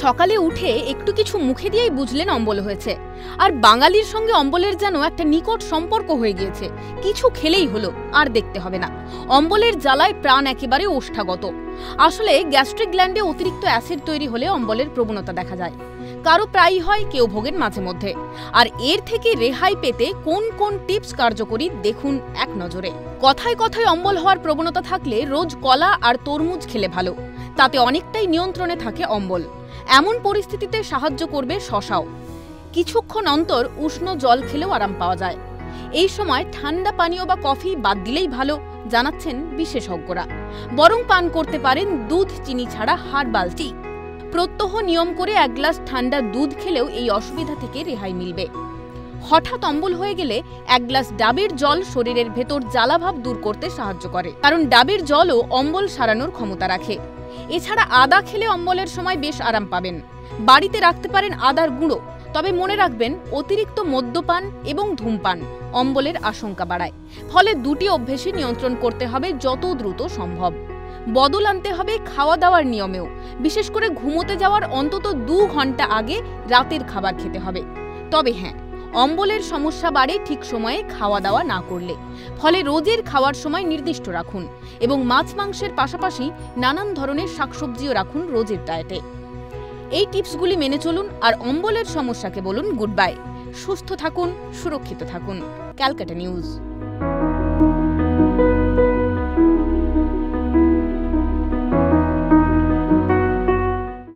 সকালে উঠে একটু কিছু মুখে দিয়েই বুঝলেন অম্বল হয়েছে। আর বাঙালির সঙ্গে অম্বলের যেন একটা নিকট সম্পর্ক হয়ে গিয়েছে। কিছু খেলেই হলো, আর দেখতে হবে না। অম্বলের জ্বালায় প্রাণ একেবারে ওষ্ঠাগত। আসলে গ্যাস্ট্রিক গ্ল্যান্ডে অতিরিক্ত অ্যাসিড তৈরি হলে অম্বলের প্রবণতা দেখা যায়। কারো প্রায়ই হয়, কেউ ভোগেন মাঝে মধ্যে। আর এর থেকে রেহাই পেতে কোন কোন টিপস কার্যকরী দেখুন এক নজরে। কথায় কথায় অম্বল হওয়ার প্রবণতা থাকলে রোজ কলা আর তরমুজ খেলে ভালো। তাতে অনেকটাই নিয়ন্ত্রণে থাকে অম্বল। এমন পরিস্থিতিতে সাহায্য করবে শশাও। কিছুক্ষণ অন্তর উষ্ণ জল খেলেও আরাম পাওয়া যায়। এই সময় ঠান্ডা পানীয় বা কফি বাদ দিলেই ভালো, জানাচ্ছেন বিশেষজ্ঞরা। বরং পান করতে পারেন দুধ চিনি ছাড়া হার্বাল টি। প্রত্যহ নিয়ম করে 1 গ্লাস ঠান্ডা দুধ খেলেও এই অসুবিধা থেকে রেহাই মিলবে। হঠাৎ অম্বল হয়ে গেলে 1 গ্লাস ডাবের জল শরীরের ভেতর জ্বালাভাব দূর করতে সাহায্য করে, কারণ ডাবের জলও অম্বল সারানোর ক্ষমতা রাখে। এছাড়া আদা খেলে অম্বলের সময় বেশ আরাম পাবেন। বাড়িতে রাখতে পারেন আদার গুঁড়ো। তবে মনে রাখবেন, অতিরিক্ত মদ্যপান এবং ধূমপান অম্বলের আশঙ্কা বাড়ায়। ফলে দুটি অভ্যেসই নিয়ন্ত্রণ করতে হবে যত দ্রুত সম্ভব। বদল আনতে হবে খাওয়া দাওয়ার নিয়মেও। বিশেষ করে ঘুমোতে যাওয়ার অন্তত 2 ঘন্টা আগে রাতের খাবার খেতে হবে। তবে হ্যাঁ, অম্বলের সমস্যা বাড়ে ঠিক সময়ে খাওয়া দাওয়া না করলে। ফলে রোজের খাওয়ার সময় নির্দিষ্ট রাখুন এবং মাছ মাংসের পাশাপাশি নানান ধরনের শাকসবজিও রাখুন রোজের ডায়েটে। এই টিপসগুলি মেনে চলুন আর অম্বলের সমস্যাকে বলুন গুড বাই। সুস্থ থাকুন, সুরক্ষিত থাকুন। ক্যালকাটা নিউজ।